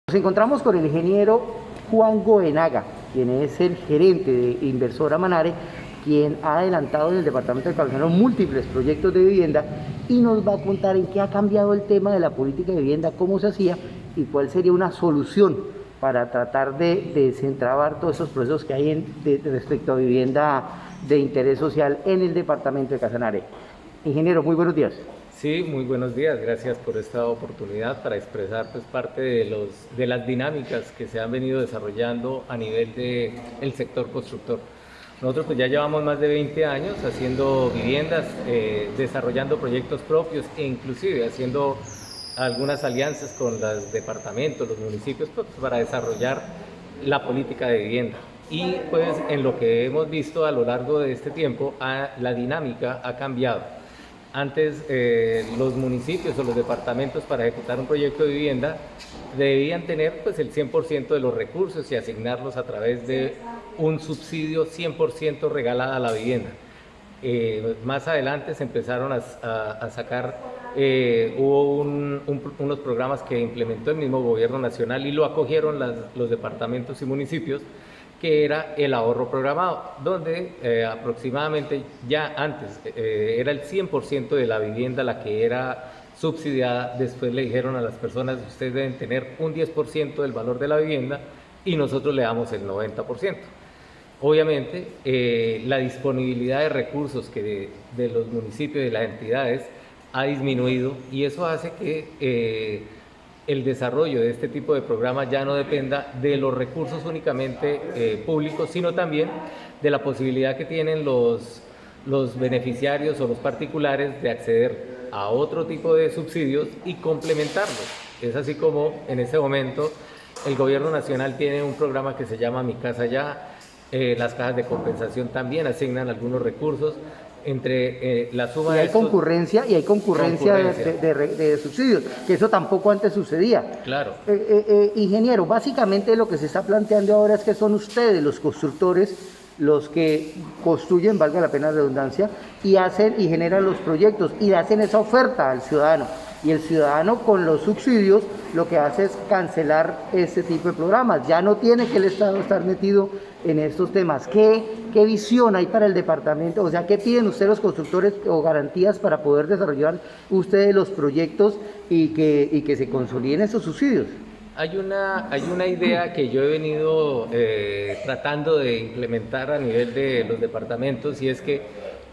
Nos encontramos con el ingeniero Juan Goenaga, quien es el gerente de Inversora Manare, quien ha adelantado en el departamento de Casanare múltiples proyectos de vivienda y nos va a contar en qué ha cambiado el tema de la política de vivienda, cómo se hacía y cuál sería una solución para tratar de desentrabar todos esos procesos que hay respecto a vivienda de interés social en el departamento de Casanare. Ingeniero, muy buenos días. Sí, muy buenos días. Gracias por esta oportunidad para expresar parte de las dinámicas que se han venido desarrollando a nivel del sector constructor. Nosotros ya llevamos más de 20 años haciendo viviendas, desarrollando proyectos propios e inclusive haciendo algunas alianzas con los departamentos, los municipios, para desarrollar la política de vivienda. Y pues en lo que hemos visto a lo largo de este tiempo, la dinámica ha cambiado. Antes los municipios o los departamentos para ejecutar un proyecto de vivienda debían tener pues el 100% de los recursos y asignarlos a través de un subsidio 100% regalada a la vivienda. Más adelante se empezaron a sacar, hubo unos programas que implementó el mismo gobierno nacional y lo acogieron los departamentos y municipios, que era el ahorro programado, donde aproximadamente ya antes era el 100% de la vivienda la que era subsidiada. Después le dijeron a las personas: ustedes deben tener un 10% del valor de la vivienda y nosotros le damos el 90%. Obviamente la disponibilidad de recursos de los municipios y de las entidades ha disminuido, y eso hace que el desarrollo de este tipo de programas ya no dependa de los recursos únicamente públicos, sino también de la posibilidad que tienen los beneficiarios o los particulares de acceder a otro tipo de subsidios y complementarlos. Es así como en este momento el gobierno nacional tiene un programa que se llama Mi Casa Ya. Las cajas de compensación también asignan algunos recursos. Entre la suma y hay concurrencia de subsidios, que eso tampoco antes sucedía. Claro. Ingeniero, básicamente lo que se está planteando ahora es que son ustedes, los constructores, los que construyen, valga la pena la redundancia, y hacen y generan los proyectos y hacen esa oferta al ciudadano. Y el ciudadano con los subsidios lo que hace es cancelar este tipo de programas. Ya no tiene que el Estado estar metido en estos temas. ¿Qué visión hay para el departamento? O sea, ¿qué piden ustedes los constructores o garantías para poder desarrollar ustedes los proyectos y que se consoliden esos subsidios? Hay una idea que yo he venido tratando de implementar a nivel de los departamentos, y es que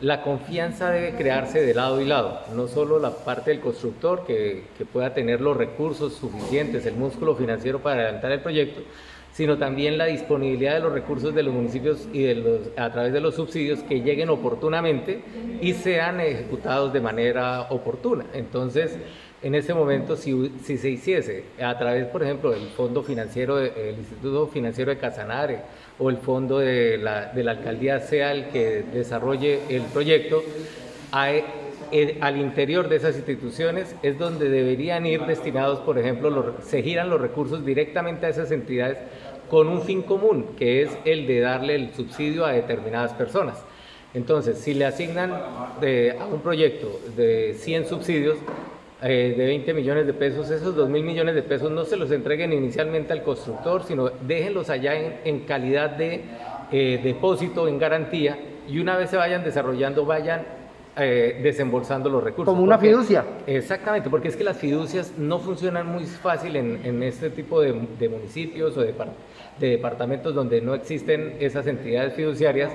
la confianza debe crearse de lado y lado, no solo la parte del constructor que pueda tener los recursos suficientes, el músculo financiero para adelantar el proyecto, sino también la disponibilidad de los recursos de los municipios y a través de los subsidios que lleguen oportunamente y sean ejecutados de manera oportuna. Entonces, en este momento, si se hiciese a través, por ejemplo, del Fondo Financiero, el Instituto Financiero de Casanare o el fondo de la alcaldía sea el que desarrolle el proyecto, al interior de esas instituciones es donde deberían ir destinados, por ejemplo, se giran los recursos directamente a esas entidades con un fin común, que es el de darle el subsidio a determinadas personas. Entonces, si le asignan a un proyecto de 100 subsidios, de 20 millones de pesos, esos 2.000 millones de pesos no se los entreguen inicialmente al constructor, sino déjenlos allá en calidad de depósito, en garantía, y una vez se vayan desarrollando, vayan desembolsando los recursos. Como una fiducia. Exactamente, porque es que las fiducias no funcionan muy fácil en este tipo de municipios o de departamentos donde no existen esas entidades fiduciarias.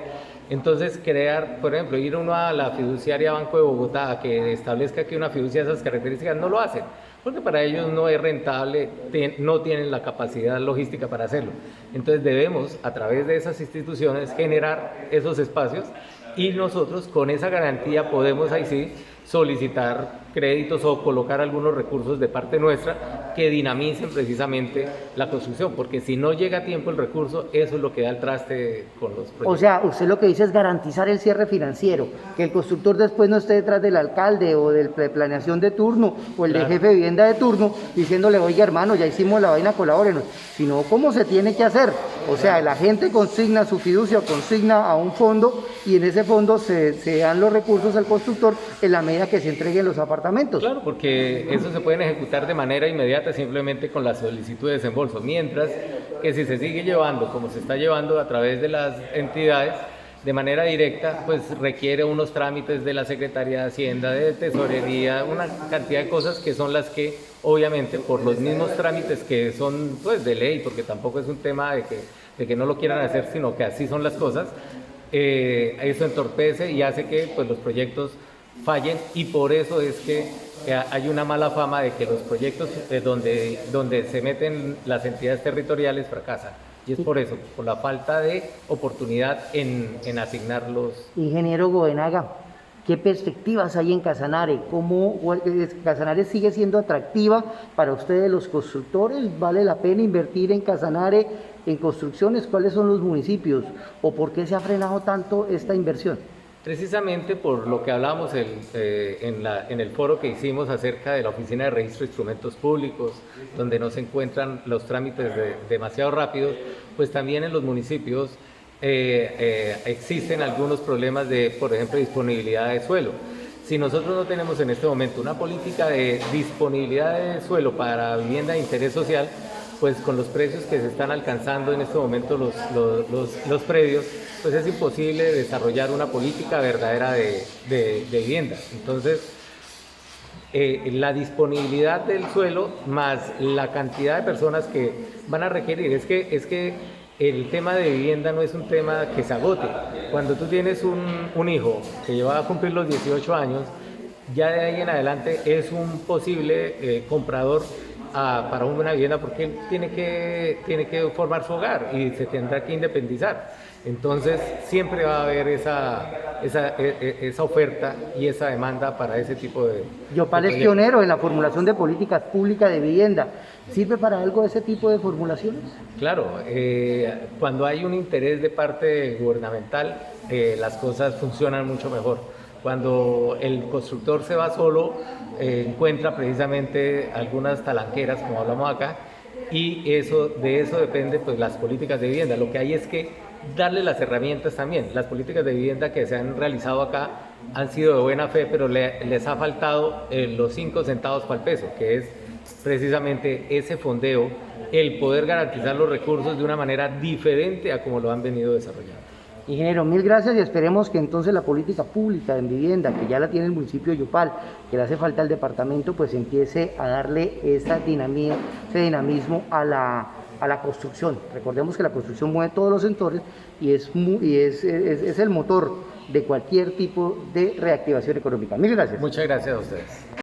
Entonces, crear, por ejemplo, ir uno a la fiduciaria Banco de Bogotá a que establezca que una fiducia de esas características, no lo hacen, porque para ellos no es rentable, no tienen la capacidad logística para hacerlo. Entonces debemos, a través de esas instituciones, generar esos espacios, y nosotros con esa garantía podemos ahí sí solicitar créditos o colocar algunos recursos de parte nuestra que dinamicen precisamente la construcción, porque si no llega a tiempo el recurso, eso es lo que da el traste con los proyectos. O sea, usted lo que dice es garantizar el cierre financiero, que el constructor después no esté detrás del alcalde o del de planeación de turno o el Claro. de jefe de vivienda de turno diciéndole: oiga, hermano, ya hicimos la vaina, colabórenos, sino cómo se tiene que hacer. O sea, la gente consigna su fiducia o consigna a un fondo, y en ese fondo se dan los recursos al constructor en la medida que se entreguen los apartamentos apartamentos. Claro, porque eso se pueden ejecutar de manera inmediata simplemente con la solicitud de desembolso, mientras que si se sigue llevando como se está llevando a través de las entidades, de manera directa, pues requiere unos trámites de la Secretaría de Hacienda, de Tesorería, una cantidad de cosas que son las que, obviamente, por los mismos trámites que son pues de ley, porque tampoco es un tema de que no lo quieran hacer, sino que así son las cosas, eso entorpece y hace que pues, los proyectos fallen, y por eso es que hay una mala fama de que los proyectos donde se meten las entidades territoriales fracasan. Y es por eso, por la falta de oportunidad en asignarlos. Ingeniero Goenaga, ¿qué perspectivas hay en Casanare? ¿Cómo Casanare sigue siendo atractiva para ustedes los constructores? ¿Vale la pena invertir en Casanare, en construcciones? ¿Cuáles son los municipios? ¿O por qué se ha frenado tanto esta inversión? Precisamente por lo que hablamos en el foro que hicimos acerca de la Oficina de Registro de Instrumentos Públicos, donde no se encuentran los trámites demasiado rápidos, pues también en los municipios existen algunos problemas de, por ejemplo, disponibilidad de suelo. Si nosotros no tenemos en este momento una política de disponibilidad de suelo para vivienda de interés social, pues con los precios que se están alcanzando en este momento los predios, pues es imposible desarrollar una política verdadera de vivienda. Entonces, la disponibilidad del suelo más la cantidad de personas que van a requerir, es que el tema de vivienda no es un tema que se agote. Cuando tú tienes un hijo que va a cumplir los 18 años, ya de ahí en adelante es un posible comprador para una vivienda, porque él tiene que formar su hogar y se tendrá que independizar. Entonces siempre va a haber esa oferta y esa demanda para ese tipo de Yopal es pionero en la formulación de políticas públicas de vivienda. ¿Sirve para algo ese tipo de formulaciones? Claro, cuando hay un interés de parte gubernamental, las cosas funcionan mucho mejor. Cuando el constructor se va solo, encuentra precisamente algunas talanqueras, como hablamos acá, y de eso depende pues, las políticas de vivienda. Lo que hay es que darle las herramientas también. Las políticas de vivienda que se han realizado acá han sido de buena fe, pero les ha faltado los 5 centavos para el peso, que es precisamente ese fondeo, el poder garantizar los recursos de una manera diferente a como lo han venido desarrollando. Ingeniero, mil gracias, y esperemos que entonces la política pública en vivienda, que ya la tiene el municipio de Yopal, que le hace falta al departamento, pues empiece a darle ese dinamismo a la construcción. Recordemos que la construcción mueve todos los sectores y es el motor de cualquier tipo de reactivación económica. Mil gracias. Muchas gracias a ustedes.